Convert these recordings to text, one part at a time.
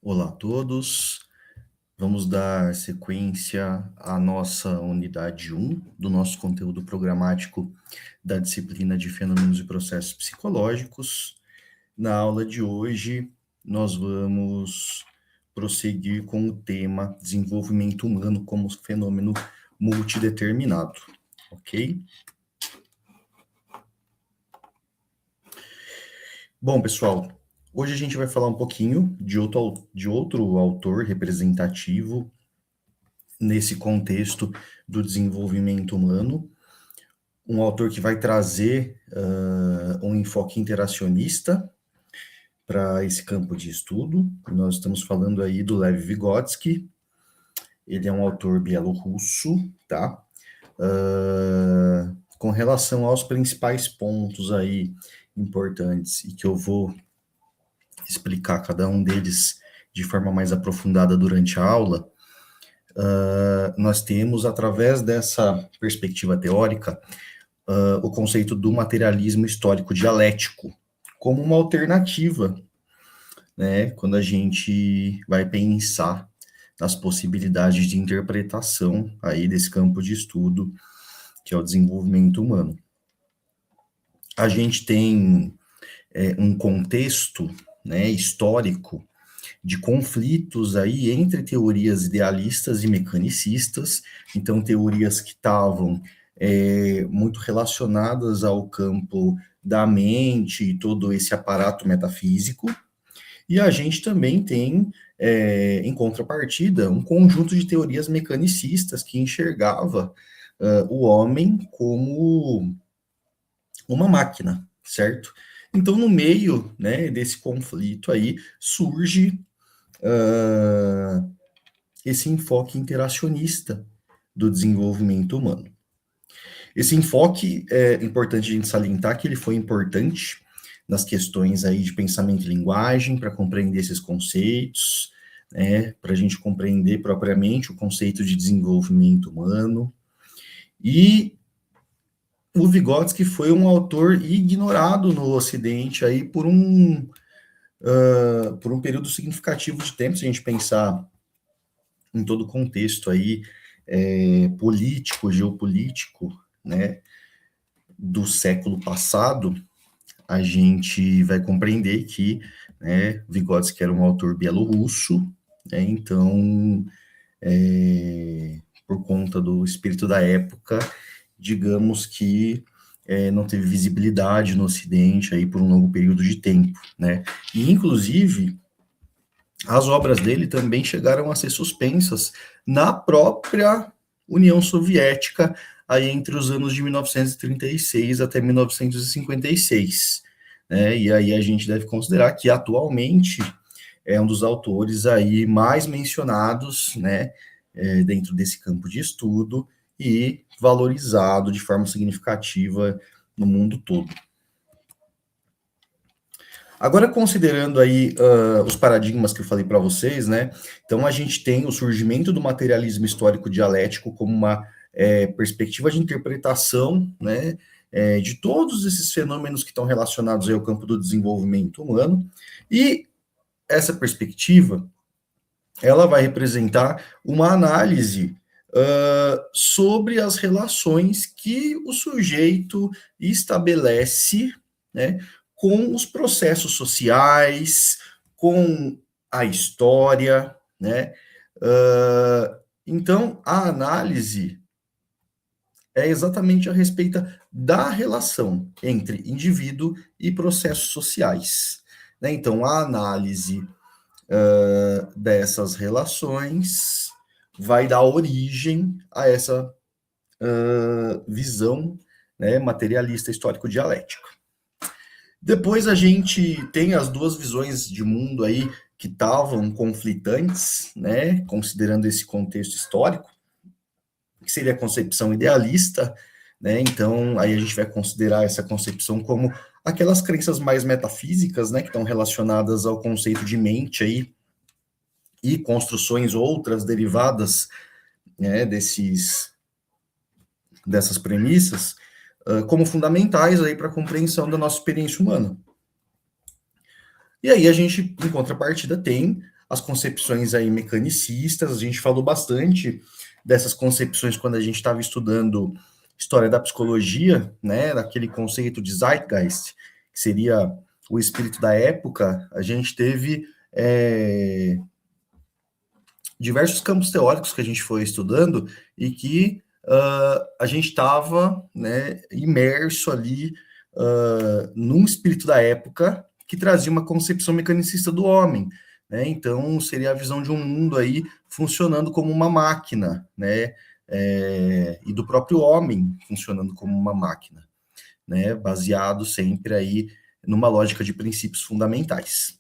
Olá a todos, vamos dar sequência à nossa unidade 1 do nosso conteúdo programático da disciplina de Fenômenos e Processos Psicológicos. Na aula de hoje, nós vamos prosseguir com o tema Desenvolvimento Humano como Fenômeno Multideterminado, ok? Bom, pessoal, hoje a gente vai falar um pouquinho de outro autor representativo nesse contexto do desenvolvimento humano, um autor que vai trazer um enfoque interacionista para esse campo de estudo. Nós estamos falando aí do Lev Vygotsky. Ele é um autor bielorrusso, tá? Com relação aos principais pontos aí importantes, e que eu vou explicar cada um deles de forma mais aprofundada durante a aula, nós temos, através dessa perspectiva teórica, o conceito do materialismo histórico dialético como uma alternativa, né, quando a gente vai pensar nas possibilidades de interpretação aí desse campo de estudo, que é o desenvolvimento humano. A gente tem um contexto, né, histórico de conflitos aí entre teorias idealistas e mecanicistas, então teorias que estavam muito relacionadas ao campo da mente e todo esse aparato metafísico, e a gente também tem, em contrapartida, um conjunto de teorias mecanicistas que enxergava o homem como uma máquina, certo? Então, no meio, né, desse conflito aí, surge esse enfoque interacionista do desenvolvimento humano. Esse enfoque é importante a gente salientar que ele foi importante nas questões aí de pensamento e linguagem, para compreender esses conceitos, né, para a gente compreender propriamente o conceito de desenvolvimento humano. E o Vygotsky foi um autor ignorado no Ocidente aí por um período significativo de tempo, se a gente pensar em todo o contexto aí político, geopolítico, né, do século passado, a gente vai compreender que, né, Vygotsky era um autor bielorrusso, né, então, por conta do espírito da época, digamos que não teve visibilidade no Ocidente aí por um longo período de tempo, né, e inclusive as obras dele também chegaram a ser suspensas na própria União Soviética, aí entre os anos de 1936 até 1956. Né? E aí a gente deve considerar que atualmente é um dos autores aí mais mencionados, né, dentro desse campo de estudo e valorizado de forma significativa no mundo todo. Agora, considerando aí os paradigmas que eu falei para vocês, né? Então, a gente tem o surgimento do materialismo histórico dialético como uma perspectiva de interpretação, né? De todos esses fenômenos que estão relacionados aí ao campo do desenvolvimento humano. E essa perspectiva, ela vai representar uma análise sobre as relações que o sujeito estabelece, né, com os processos sociais, com a história, né? Então, a análise é exatamente a respeito da relação entre indivíduo e processos sociais. Né? Então, a análise dessas relações vai dar origem a essa visão, né, materialista histórico-dialética. Depois a gente tem as duas visões de mundo aí que estavam conflitantes, né, considerando esse contexto histórico, que seria a concepção idealista, né, então aí a gente vai considerar essa concepção como aquelas crenças mais metafísicas, né, que estão relacionadas ao conceito de mente aí, e construções outras derivadas, né, dessas premissas, como fundamentais aí para a compreensão da nossa experiência humana. E aí a gente, em contrapartida, tem as concepções aí mecanicistas. A gente falou bastante dessas concepções quando a gente estava estudando história da psicologia, né, daquele conceito de Zeitgeist, que seria o espírito da época. A gente teve diversos campos teóricos que a gente foi estudando e que a gente estava, né, imerso ali num espírito da época que trazia uma concepção mecanicista do homem, né? Então seria a visão de um mundo aí funcionando como uma máquina, né? E do próprio homem funcionando como uma máquina, né? Baseado sempre aí numa lógica de princípios fundamentais.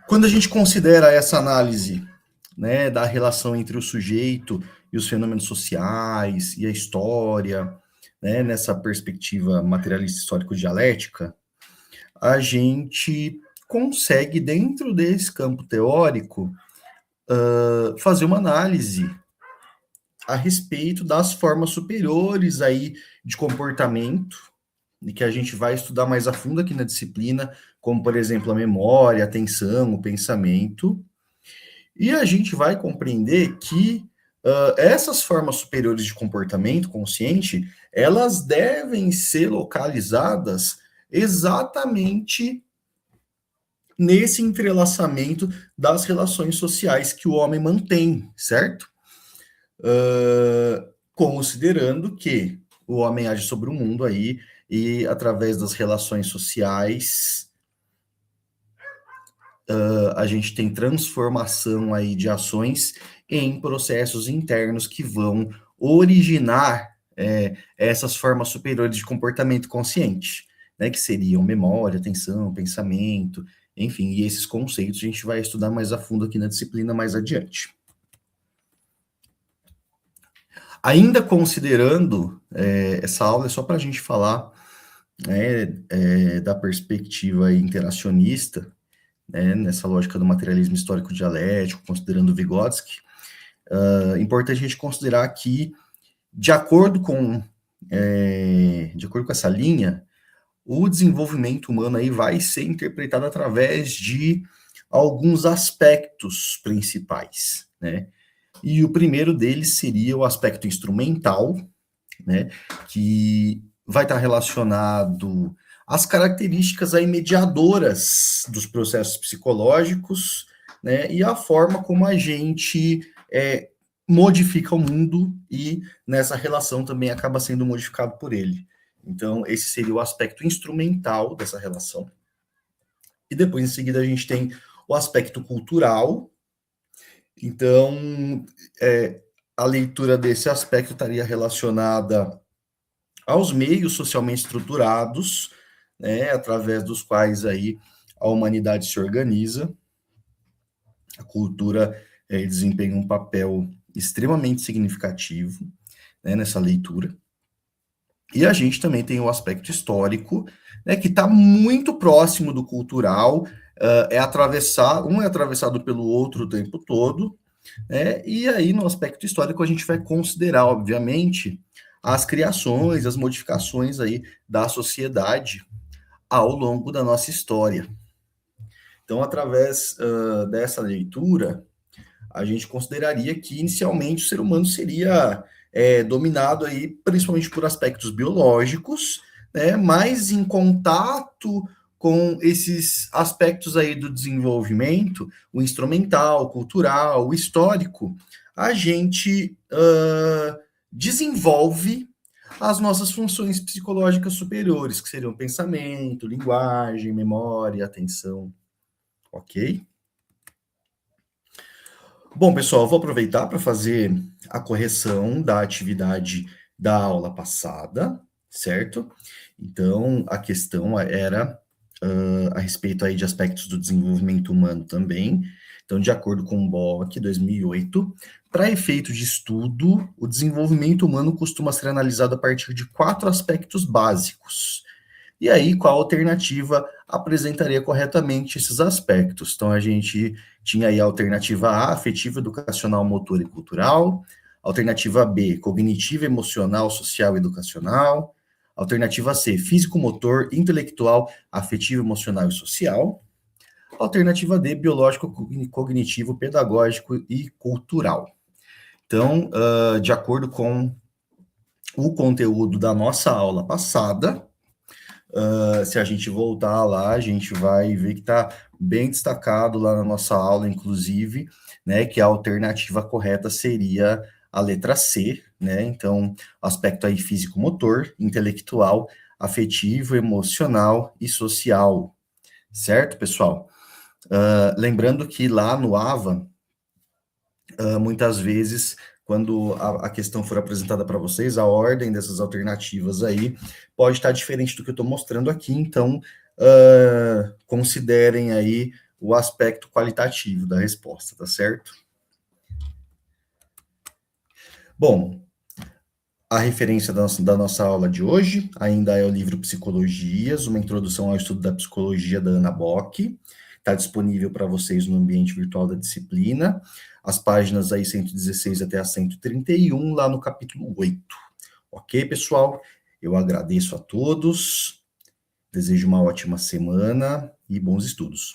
Quando a gente considera essa análise, né, da relação entre o sujeito e os fenômenos sociais e a história, né, nessa perspectiva materialista histórico-dialética, a gente consegue, dentro desse campo teórico, fazer uma análise a respeito das formas superiores aí de comportamento, e que a gente vai estudar mais a fundo aqui na disciplina, como, por exemplo, a memória, a atenção, o pensamento, e a gente vai compreender que essas formas superiores de comportamento consciente, elas devem ser localizadas exatamente nesse entrelaçamento das relações sociais que o homem mantém, certo? Considerando que o homem age sobre o mundo aí e através das relações sociais a gente tem transformação aí de ações em processos internos que vão originar essas formas superiores de comportamento consciente, né, que seriam memória, atenção, pensamento, enfim, e esses conceitos a gente vai estudar mais a fundo aqui na disciplina mais adiante. Ainda considerando, essa aula é só para a gente falar, né, da perspectiva interacionista, né, nessa lógica do materialismo histórico dialético, considerando Vygotsky, importante a gente considerar que, de acordo com essa linha, o desenvolvimento humano aí vai ser interpretado através de alguns aspectos principais, né? E o primeiro deles seria o aspecto instrumental, né, que vai estar relacionado às características aí mediadoras dos processos psicológicos, né, e a forma como a gente modifica o mundo e nessa relação também acaba sendo modificado por ele. Então, esse seria o aspecto instrumental dessa relação. E depois, em seguida, a gente tem o aspecto cultural. Então, a leitura desse aspecto estaria relacionada aos meios socialmente estruturados, né, através dos quais aí a humanidade se organiza. A cultura desempenha um papel extremamente significativo, né, nessa leitura. E a gente também tem o aspecto histórico, né, que está muito próximo do cultural, um é atravessado pelo outro o tempo todo, né, e aí no aspecto histórico a gente vai considerar, obviamente, as criações, as modificações aí da sociedade ao longo da nossa história. Então, através dessa leitura, a gente consideraria que inicialmente o ser humano seria dominado aí principalmente por aspectos biológicos, né, mas em contato com esses aspectos aí do desenvolvimento, o instrumental, o cultural, o histórico, a gente desenvolve as nossas funções psicológicas superiores, que seriam pensamento, linguagem, memória, atenção, ok? Bom, pessoal, vou aproveitar para fazer a correção da atividade da aula passada, certo? Então, a questão era a respeito aí de aspectos do desenvolvimento humano também. Então, de acordo com o Bock, 2008, para efeito de estudo, o desenvolvimento humano costuma ser analisado a partir de 4 aspectos básicos. E aí, qual alternativa apresentaria corretamente esses aspectos? Então, a gente tinha aí a alternativa A, afetiva, educacional, motor e cultural. Alternativa B, cognitiva, emocional, social e educacional. Alternativa C, físico-motor, intelectual, afetivo, emocional e social. Alternativa D, biológico, cognitivo, pedagógico e cultural. Então, de acordo com o conteúdo da nossa aula passada, se a gente voltar lá, a gente vai ver que está bem destacado lá na nossa aula, inclusive, né, que a alternativa correta seria a letra C, né? Então, aspecto aí físico-motor, intelectual, afetivo, emocional e social, certo, pessoal? Lembrando que lá no AVA, muitas vezes, quando a questão for apresentada para vocês, a ordem dessas alternativas aí pode estar diferente do que eu estou mostrando aqui, então considerem aí o aspecto qualitativo da resposta, tá certo? Bom, a referência da nossa aula de hoje ainda é o livro Psicologias, uma introdução ao estudo da psicologia da Ana Bock. Está disponível para vocês no ambiente virtual da disciplina. As páginas aí 116 até a 131, lá no capítulo 8. Ok, pessoal? Eu agradeço a todos, desejo uma ótima semana e bons estudos.